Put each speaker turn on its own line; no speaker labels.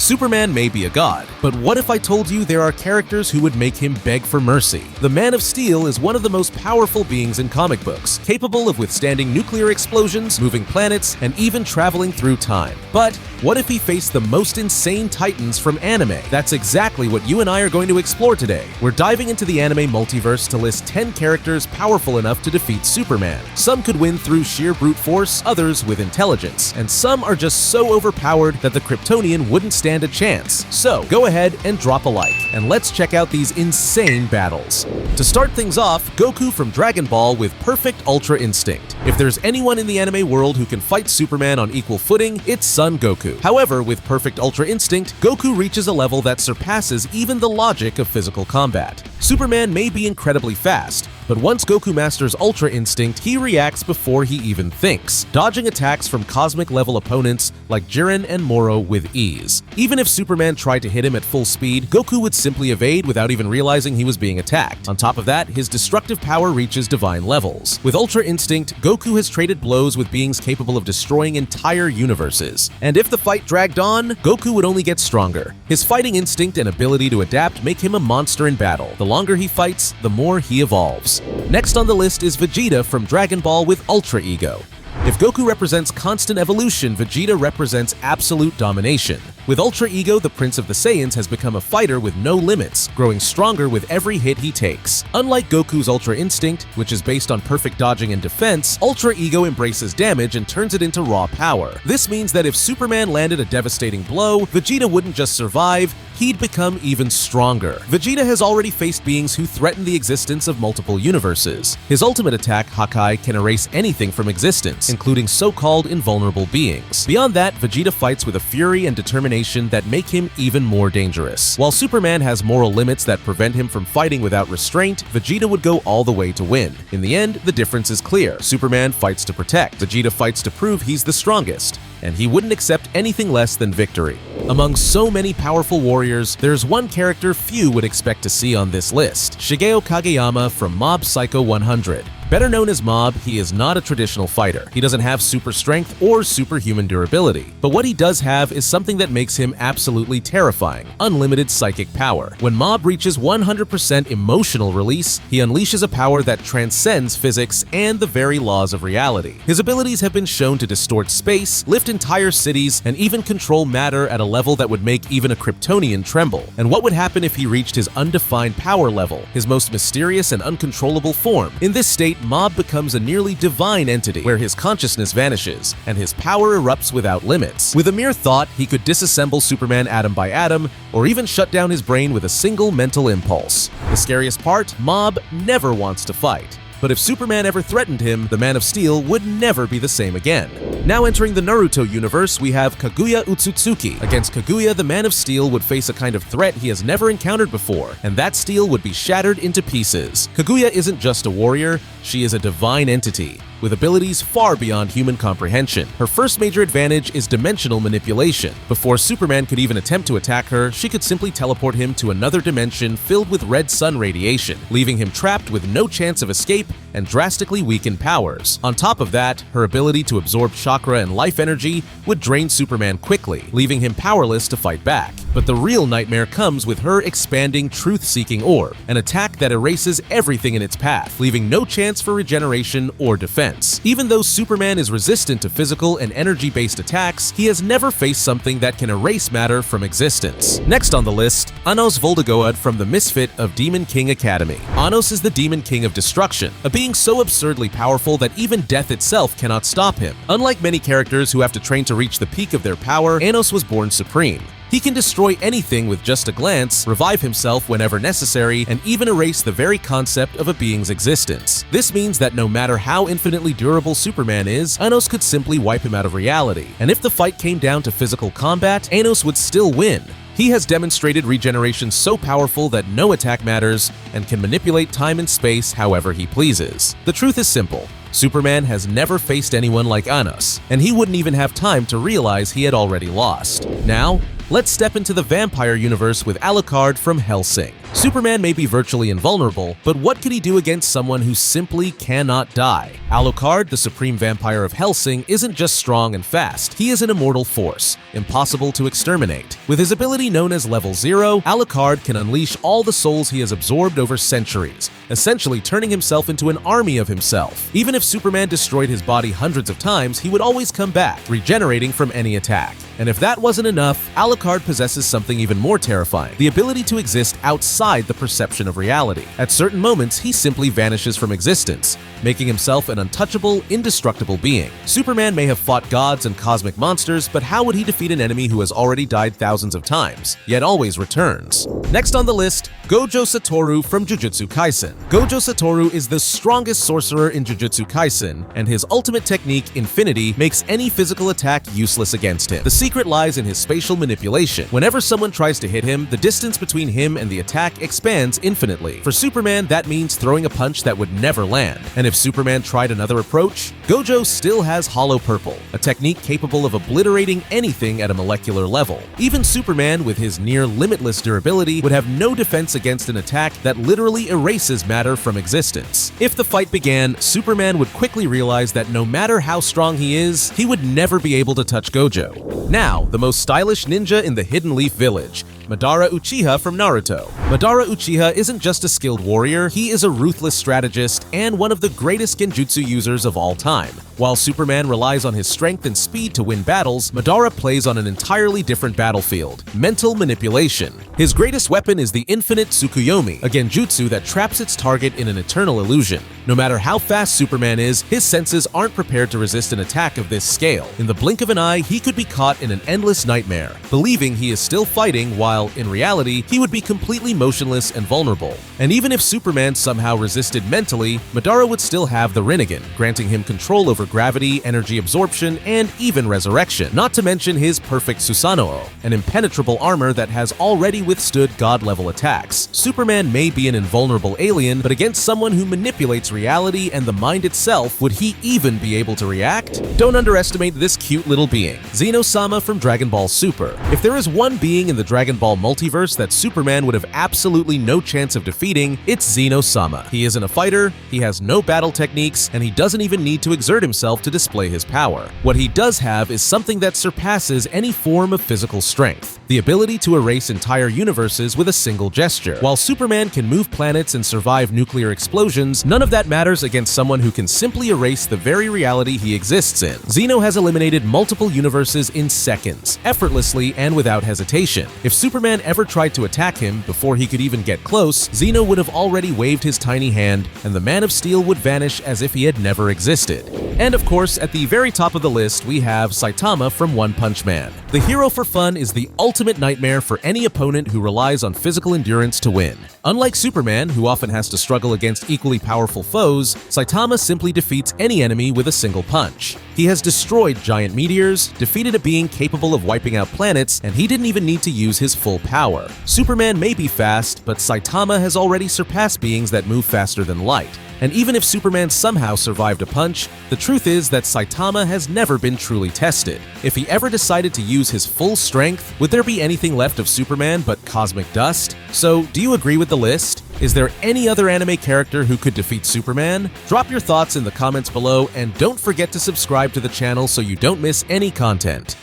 Superman may be a god, but what if I told you there are characters who would make him beg for mercy? The Man of Steel is one of the most powerful beings in comic books, capable of withstanding nuclear explosions, moving planets, and even traveling through time. But what if he faced the most insane titans from anime? That's exactly what you and I are going to explore today. We're diving into the anime multiverse to list 10 characters powerful enough to defeat Superman. Some could win through sheer brute force, others with intelligence, and some are just so overpowered that the Kryptonian wouldn't stand a chance. So go ahead and drop a like, and let's check out these insane battles. To start things off, Goku from Dragon Ball with perfect Ultra Instinct. If there's anyone in the anime world who can fight Superman on equal footing, it's Son Goku. However, with perfect Ultra Instinct, Goku reaches a level that surpasses even the logic of physical combat. Superman may be incredibly fast, but once Goku masters Ultra Instinct, he reacts before he even thinks, dodging attacks from cosmic-level opponents like Jiren and Moro with ease. Even if Superman tried to hit him at full speed, Goku would simply evade without even realizing he was being attacked. On top of that, his destructive power reaches divine levels. With Ultra Instinct, Goku has traded blows with beings capable of destroying entire universes. And if the fight dragged on, Goku would only get stronger. His fighting instinct and ability to adapt make him a monster in battle. The longer he fights, the more he evolves. Next on the list is Vegeta from Dragon Ball with Ultra Ego. If Goku represents constant evolution, Vegeta represents absolute domination. With Ultra Ego, the Prince of the Saiyans has become a fighter with no limits, growing stronger with every hit he takes. Unlike Goku's Ultra Instinct, which is based on perfect dodging and defense, Ultra Ego embraces damage and turns it into raw power. This means that if Superman landed a devastating blow, Vegeta wouldn't just survive, he'd become even stronger. Vegeta has already faced beings who threaten the existence of multiple universes. His ultimate attack, Hakai, can erase anything from existence, including so-called invulnerable beings. Beyond that, Vegeta fights with a fury and determination that make him even more dangerous. While Superman has moral limits that prevent him from fighting without restraint, Vegeta would go all the way to win. In the end, the difference is clear. Superman fights to protect, Vegeta fights to prove he's the strongest, and he wouldn't accept anything less than victory. Among so many powerful warriors, there's one character few would expect to see on this list: Shigeo Kageyama from Mob Psycho 100. Better known as Mob, he is not a traditional fighter. He doesn't have super strength or superhuman durability. But what he does have is something that makes him absolutely terrifying: unlimited psychic power. When Mob reaches 100% emotional release, he unleashes a power that transcends physics and the very laws of reality. His abilities have been shown to distort space, lift entire cities, and even control matter at a level that would make even a Kryptonian tremble. And what would happen if he reached his undefined power level, his most mysterious and uncontrollable form? In this state, Mob becomes a nearly divine entity, where his consciousness vanishes, and his power erupts without limits. With a mere thought, he could disassemble Superman atom by atom, or even shut down his brain with a single mental impulse. The scariest part, Mob never wants to fight. But if Superman ever threatened him, the Man of Steel would never be the same again. Now entering the Naruto universe, we have Kaguya Otsutsuki. Against Kaguya, the Man of Steel would face a kind of threat he has never encountered before, and that steel would be shattered into pieces. Kaguya isn't just a warrior, she is a divine entity, with abilities far beyond human comprehension. Her first major advantage is dimensional manipulation. Before Superman could even attempt to attack her, she could simply teleport him to another dimension filled with red sun radiation, leaving him trapped with no chance of escape and drastically weakened powers. On top of that, her ability to absorb chakra and life energy would drain Superman quickly, leaving him powerless to fight back. But the real nightmare comes with her expanding truth-seeking orb, an attack that erases everything in its path, leaving no chance for regeneration or defense. Even though Superman is resistant to physical and energy-based attacks, he has never faced something that can erase matter from existence. Next on the list, Anos Voldigoad from the Misfit of Demon King Academy. Anos is the Demon King of Destruction, a being so absurdly powerful that even death itself cannot stop him. Unlike many characters who have to train to reach the peak of their power, Anos was born supreme. He can destroy anything with just a glance, revive himself whenever necessary, and even erase the very concept of a being's existence. This means that no matter how infinitely durable Superman is, Anos could simply wipe him out of reality. And if the fight came down to physical combat, Anos would still win. He has demonstrated regeneration so powerful that no attack matters and can manipulate time and space however he pleases. The truth is simple. Superman has never faced anyone like Anos, and he wouldn't even have time to realize he had already lost. Now, Let's step into the vampire universe with Alucard from Hellsing. Superman may be virtually invulnerable, but what could he do against someone who simply cannot die? Alucard, the supreme vampire of Hellsing, isn't just strong and fast, he is an immortal force, impossible to exterminate. With his ability known as Level 0, Alucard can unleash all the souls he has absorbed over centuries, essentially turning himself into an army of himself. Even if Superman destroyed his body hundreds of times, he would always come back, regenerating from any attack. And if that wasn't enough, Alucard possesses something even more terrifying, the ability to exist outside the perception of reality. At certain moments, he simply vanishes from existence, making himself an untouchable, indestructible being. Superman may have fought gods and cosmic monsters, but how would he defeat an enemy who has already died thousands of times, yet always returns? Next on the list, Gojo Satoru from Jujutsu Kaisen. Gojo Satoru is the strongest sorcerer in Jujutsu Kaisen, and his ultimate technique, Infinity, makes any physical attack useless against him. The secret lies in his spatial manipulation. Whenever someone tries to hit him, the distance between him and the attack expands infinitely. For Superman, that means throwing a punch that would never land. And if Superman tried another approach, Gojo still has Hollow Purple, a technique capable of obliterating anything at a molecular level. Even Superman, with his near-limitless durability, would have no defense against an attack that literally erases matter from existence. If the fight began, Superman would quickly realize that no matter how strong he is, he would never be able to touch Gojo. Now, the most stylish ninja in the Hidden Leaf Village, Madara Uchiha from Naruto. Madara Uchiha isn't just a skilled warrior, he is a ruthless strategist and one of the greatest genjutsu users of all time. While Superman relies on his strength and speed to win battles, Madara plays on an entirely different battlefield: mental manipulation. His greatest weapon is the infinite Tsukuyomi, a genjutsu that traps its target in an eternal illusion. No matter how fast Superman is, his senses aren't prepared to resist an attack of this scale. In the blink of an eye, he could be caught in an endless nightmare, believing he is still fighting while, in reality, he would be completely motionless and vulnerable. And even if Superman somehow resisted mentally, Madara would still have the Rinnegan, granting him control over gravity, energy absorption, and even resurrection. Not to mention his perfect Susanoo, an impenetrable armor that has already withstood god-level attacks. Superman may be an invulnerable alien, but against someone who manipulates reality and the mind itself, would he even be able to react? Don't underestimate this cute little being, Zeno Sama from Dragon Ball Super. If there is one being in the Dragon Ball multiverse that Superman would have absolutely no chance of defeating, it's Zeno Sama. He isn't a fighter, he has no battle techniques, and he doesn't even need to exert himself to display his power. What he does have is something that surpasses any form of physical strength: the ability to erase entire universes with a single gesture. While Superman can move planets and survive nuclear explosions, none of that matters against someone who can simply erase the very reality he exists in. Zeno has eliminated multiple universes in seconds, effortlessly and without hesitation. If Superman ever tried to attack him before he could even get close, Zeno would have already waved his tiny hand, and the Man of Steel would vanish as if he had never existed. And of course, at the very top of the list, we have Saitama from One Punch Man. The hero for fun is the ultimate nightmare for any opponent who relies on physical endurance to win. Unlike Superman, who often has to struggle against equally powerful foes, Saitama simply defeats any enemy with a single punch. He has destroyed giant meteors, defeated a being capable of wiping out planets, and he didn't even need to use his full power. Superman may be fast, but Saitama has already surpassed beings that move faster than light. And even if Superman somehow survived a punch, the truth is that Saitama has never been truly tested. If he ever decided to use his full strength, would there be anything left of Superman but cosmic dust? So, do you agree with the list? Is there any other anime character who could defeat Superman? Drop your thoughts in the comments below, and don't forget to subscribe to the channel so you don't miss any content.